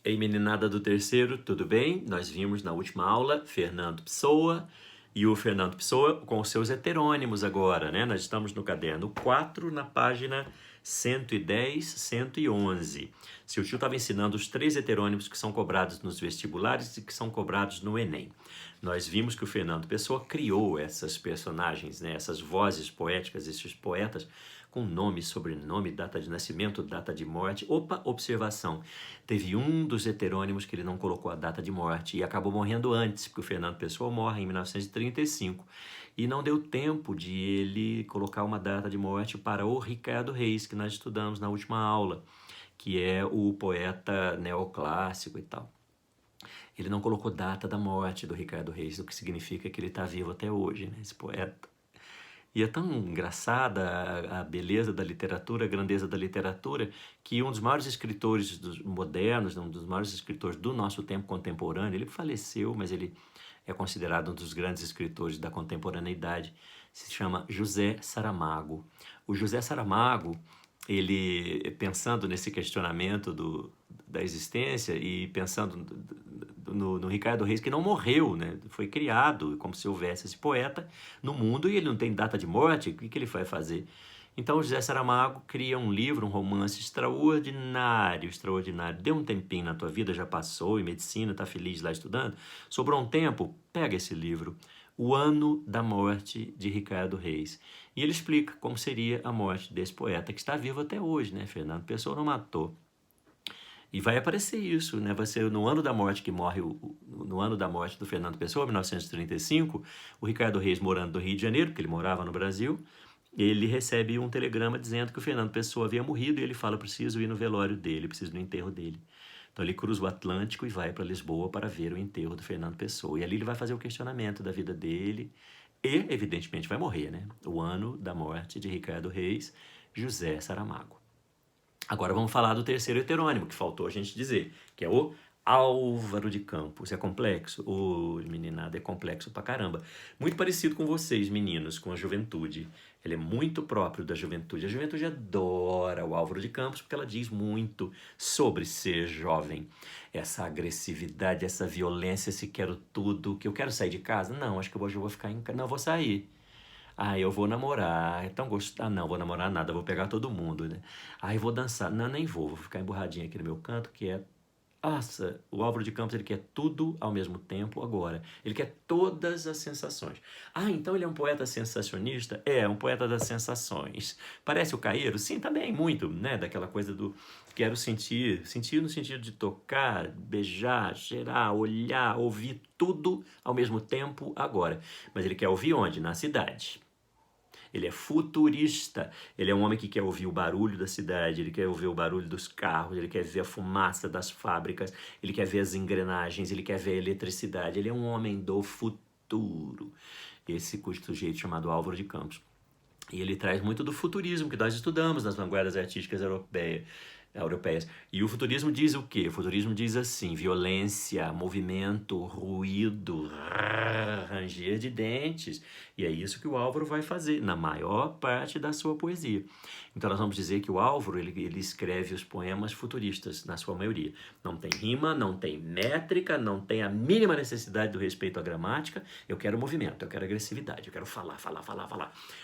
Ei, meninada do terceiro, tudo bem? Nós vimos na última aula Fernando Pessoa e o Fernando Pessoa com os seus heterônimos agora, né? Nós estamos no caderno 4, na página 110, 111. Seu tio estava ensinando os 3 heterônimos que são cobrados nos vestibulares e que são cobrados no Enem. Nós vimos que o Fernando Pessoa criou essas personagens, né? Essas vozes poéticas, esses poetas, com nome, sobrenome, data de nascimento, data de morte. Opa, observação. Teve um dos heterônimos que ele não colocou a data de morte e acabou morrendo antes, porque o Fernando Pessoa morre em 1935. E não deu tempo de ele colocar uma data de morte para o Ricardo Reis, que nós estudamos na última aula, que é o poeta neoclássico e tal. Ele não colocou data da morte do Ricardo Reis, o que significa que ele está vivo até hoje, né, esse poeta. E é tão engraçada a beleza da literatura, a grandeza da literatura, que um dos maiores escritores modernos, um dos maiores escritores do nosso tempo contemporâneo, ele faleceu, mas ele é considerado um dos grandes escritores da contemporaneidade, se chama José Saramago. O José Saramago, ele, pensando nesse questionamento da existência e pensando no Ricardo Reis, que não morreu, né? Foi criado como se houvesse esse poeta no mundo e ele não tem data de morte, o que ele vai fazer? Então, José Saramago cria um livro, um romance extraordinário, extraordinário. Deu um tempinho na tua vida, já passou em medicina, está feliz lá estudando. Sobrou um tempo? Pega esse livro, O Ano da Morte de Ricardo Reis. E ele explica como seria a morte desse poeta, que está vivo até hoje, né? Fernando Pessoa não matou. E vai aparecer isso, né? Vai ser no ano da morte que morre, no ano da morte do Fernando Pessoa, 1935, o Ricardo Reis, morando no Rio de Janeiro, porque ele morava no Brasil, ele recebe um telegrama dizendo que o Fernando Pessoa havia morrido e ele fala, preciso ir no velório dele, preciso ir no enterro dele. Então ele cruza o Atlântico e vai para Lisboa para ver o enterro do Fernando Pessoa. E ali ele vai fazer o questionamento da vida dele e, evidentemente, vai morrer, né? O ano da morte de Ricardo Reis, José Saramago. Agora vamos falar do terceiro heterônimo, que faltou a gente dizer, que é o Álvaro de Campos. É complexo? Ô, meninada, é complexo pra caramba. Muito parecido com vocês, meninos, com a juventude. Ele é muito próprio da juventude. A juventude adora o Álvaro de Campos porque ela diz muito sobre ser jovem. Essa agressividade, essa violência, esse quero tudo, que eu quero sair de casa. Não, acho que hoje eu vou ficar em casa. Não, eu vou sair. Ah, eu vou namorar. É tão gostoso. Ah, não, vou namorar nada, vou pegar todo mundo, né? Ah, eu vou dançar. Não, nem vou ficar emburradinho aqui no meu canto, que é. Nossa, o Álvaro de Campos, ele quer tudo ao mesmo tempo agora. Ele quer todas as sensações. Ah, então ele é um poeta sensacionista? É, um poeta das sensações. Parece o Caeiro? Sim, também, muito, né? Daquela coisa do quero sentir. Sentir no sentido de tocar, beijar, cheirar, olhar, ouvir tudo ao mesmo tempo agora. Mas ele quer ouvir onde? Na cidade. Ele é futurista, ele é um homem que quer ouvir o barulho da cidade, ele quer ouvir o barulho dos carros, ele quer ver a fumaça das fábricas, ele quer ver as engrenagens, ele quer ver a eletricidade, ele é um homem do futuro. Esse sujeito chamado Álvaro de Campos. E ele traz muito do futurismo que nós estudamos nas vanguardas artísticas europeias. E o futurismo diz o quê? O futurismo diz assim, violência, movimento, ruído, ranger de dentes. E é isso que o Álvaro vai fazer na maior parte da sua poesia. Então nós vamos dizer que o Álvaro, ele escreve os poemas futuristas, na sua maioria. Não tem rima, não tem métrica, não tem a mínima necessidade do respeito à gramática. Eu quero movimento, eu quero agressividade, eu quero falar.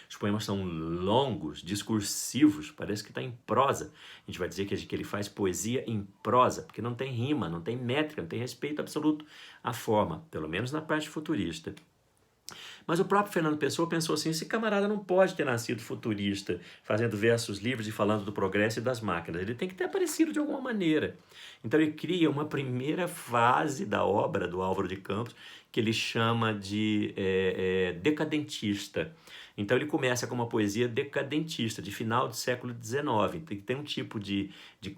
Os poemas são longos, discursivos, parece que está em prosa. A gente vai dizer que ele faz poesia em prosa, porque não tem rima, não tem métrica, não tem respeito absoluto à forma, pelo menos na parte futurista. Mas o próprio Fernando Pessoa pensou assim, esse camarada não pode ter nascido futurista, fazendo versos livres e falando do progresso e das máquinas. Ele tem que ter aparecido de alguma maneira. Então ele cria uma primeira fase da obra do Álvaro de Campos, que ele chama de decadentista. Então ele começa com uma poesia decadentista, de final do século XIX. Tem um tipo de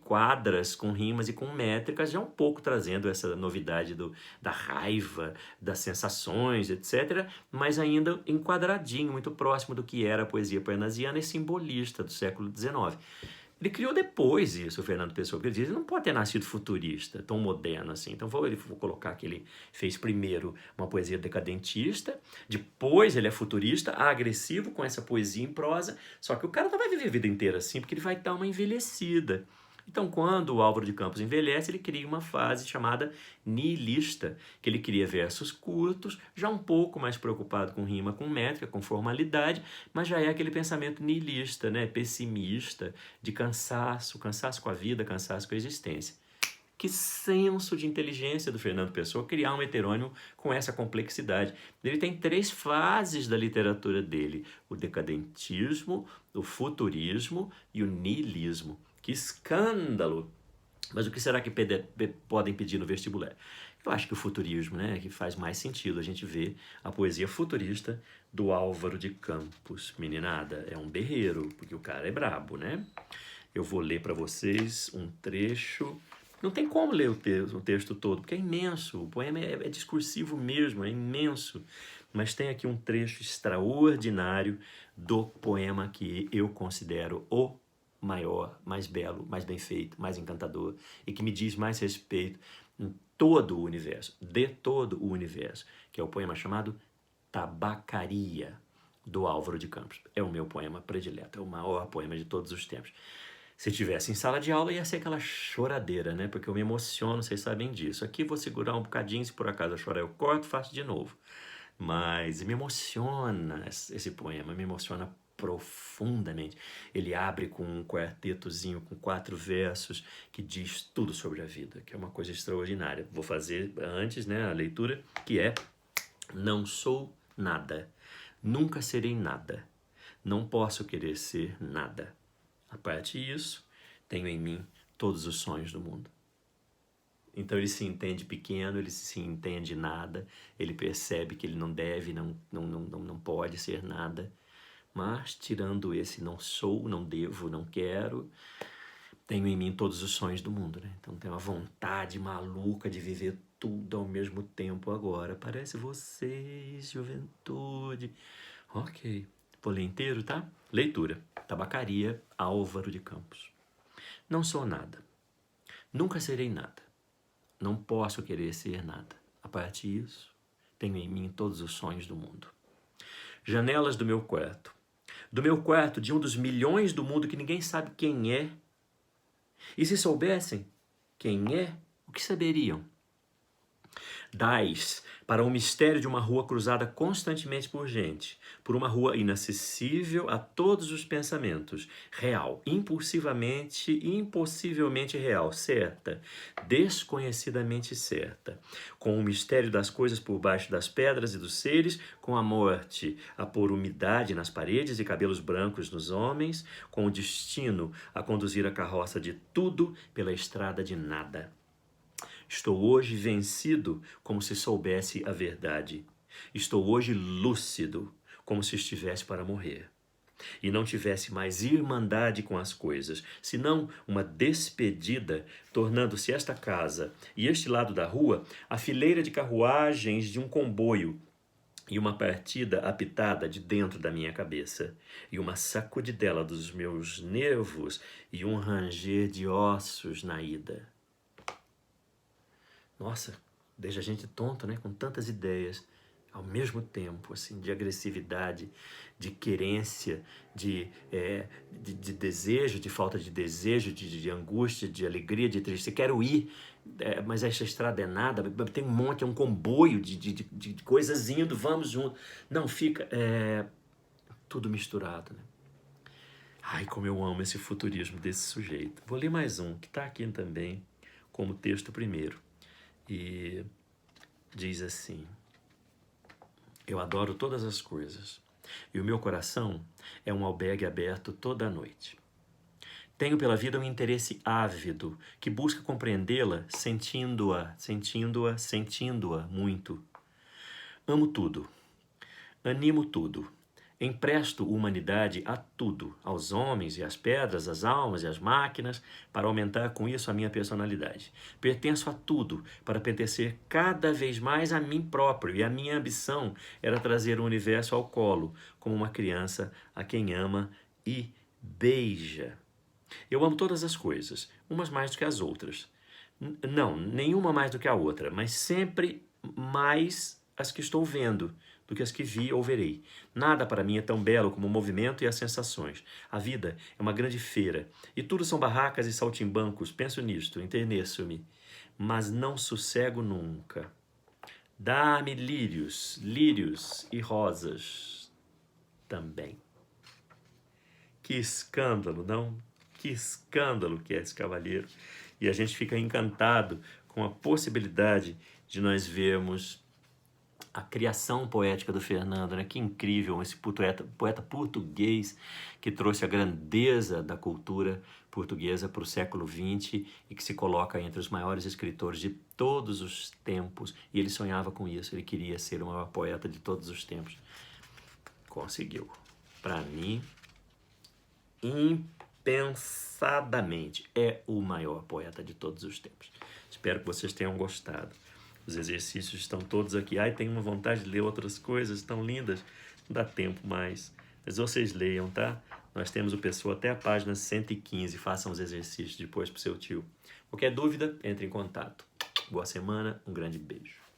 quadras com rimas e com métricas, já um pouco trazendo essa novidade da raiva, das sensações, etc., mas ainda enquadradinho, muito próximo do que era a poesia parnasiana e simbolista do século XIX. Ele criou depois isso, o Fernando Pessoa, porque ele diz, ele não pode ter nascido futurista, tão moderno assim. Então vou colocar que ele fez primeiro uma poesia decadentista, depois ele é futurista, agressivo com essa poesia em prosa, só que o cara não vai viver a vida inteira assim, porque ele vai dar uma envelhecida. Então, quando o Álvaro de Campos envelhece, ele cria uma fase chamada nihilista, que ele cria versos curtos, já um pouco mais preocupado com rima, com métrica, com formalidade, mas já é aquele pensamento nihilista, né? Pessimista, de cansaço, cansaço com a vida, cansaço com a existência. Que senso de inteligência do Fernando Pessoa criar um heterônimo com essa complexidade. Ele tem 3 fases da literatura dele: o decadentismo, o futurismo e o niilismo. Que escândalo! Mas o que será que podem pedir no vestibular? Eu acho que o futurismo, né, que faz mais sentido a gente ver a poesia futurista do Álvaro de Campos. Meninada, é um berreiro, porque o cara é brabo, né? Eu vou ler para vocês um trecho. Não tem como ler o texto todo, porque é imenso. O poema é discursivo mesmo, é imenso. Mas tem aqui um trecho extraordinário do poema que eu considero o maior, mais belo, mais bem feito, mais encantador e que me diz mais respeito em todo o universo, de todo o universo, que é o poema chamado Tabacaria, do Álvaro de Campos. É o meu poema predileto, é o maior poema de todos os tempos. Se estivesse em sala de aula, ia ser aquela choradeira, né? Porque eu me emociono, vocês sabem disso. Aqui vou segurar um bocadinho, se por acaso eu chorar, eu corto, faço de novo. Mas me emociona esse poema, me emociona profundamente. Ele abre com um quartetozinho com 4 versos que diz tudo sobre a vida, que é uma coisa extraordinária. Vou fazer antes, né, a leitura, que é: não sou nada, nunca serei nada, não posso querer ser nada. A parte disso, tenho em mim todos os sonhos do mundo. Então ele se entende pequeno, ele se entende nada, ele percebe que ele não deve, não pode ser nada. Mas, tirando esse não sou, não devo, não quero, tenho em mim todos os sonhos do mundo, né? Então tenho uma vontade maluca de viver tudo ao mesmo tempo agora. Parece vocês, juventude. Ok, vou ler inteiro, tá? Leitura. Tabacaria, Álvaro de Campos. Não sou nada. Nunca serei nada. Não posso querer ser nada. A partir disso, tenho em mim todos os sonhos do mundo. Janelas do meu quarto. Do meu quarto, de um dos milhões do mundo que ninguém sabe quem é. E se soubessem quem é, o que saberiam? Dais para o mistério de uma rua cruzada constantemente por gente, por uma rua inacessível a todos os pensamentos, real, impulsivamente e impossivelmente real, certa, desconhecidamente certa, com o mistério das coisas por baixo das pedras e dos seres, com a morte a pôr umidade nas paredes e cabelos brancos nos homens, com o destino a conduzir a carroça de tudo pela estrada de nada. Estou hoje vencido como se soubesse a verdade. Estou hoje lúcido como se estivesse para morrer. E não tivesse mais irmandade com as coisas, senão uma despedida, tornando-se esta casa e este lado da rua a fileira de carruagens de um comboio e uma partida apitada de dentro da minha cabeça, e uma sacudidela dos meus nervos e um ranger de ossos na ida. Nossa, deixa a gente tonto, né? Com tantas ideias, ao mesmo tempo, assim, de agressividade, de querência, de desejo, de falta de desejo, de angústia, de alegria, de tristeza. Quero ir, mas essa estrada é nada, tem um monte, é um comboio de coisas indo, vamos junto. Não, fica tudo misturado, né? Ai, como eu amo esse futurismo desse sujeito. Vou ler mais um, que está aqui também, como texto primeiro. E diz assim: eu adoro todas as coisas, e o meu coração é um albergue aberto toda a noite. Tenho pela vida um interesse ávido, que busca compreendê-la, sentindo-a muito. Amo tudo, animo tudo, empresto humanidade a tudo, aos homens e às pedras, às almas e às máquinas, para aumentar com isso a minha personalidade. Pertenço a tudo, para pertencer cada vez mais a mim próprio, e a minha ambição era trazer o universo ao colo, como uma criança a quem ama e beija. Eu amo todas as coisas, umas mais do que as outras. Não, nenhuma mais do que a outra, mas sempre mais as que estou vendo do que as que vi ou verei. Nada para mim é tão belo como o movimento e as sensações. A vida é uma grande feira, e tudo são barracas e saltimbancos. Penso nisto, enterneço-me, mas não sossego nunca. Dá-me lírios, lírios e rosas também. Que escândalo, não? Que escândalo que é esse cavalheiro. E a gente fica encantado com a possibilidade de nós vermos a criação poética do Fernando, né? Que incrível, esse poeta português que trouxe a grandeza da cultura portuguesa para o século XX e que se coloca entre os maiores escritores de todos os tempos. E ele sonhava com isso, ele queria ser o maior poeta de todos os tempos. Conseguiu. Para mim, impensadamente, é o maior poeta de todos os tempos. Espero que vocês tenham gostado. Os exercícios estão todos aqui. Ai, tenho uma vontade de ler outras coisas tão lindas. Não dá tempo mais. Mas vocês leiam, tá? Nós temos o Pessoa até a página 115. Façam os exercícios depois pro seu tio. Qualquer dúvida, entre em contato. Boa semana, um grande beijo.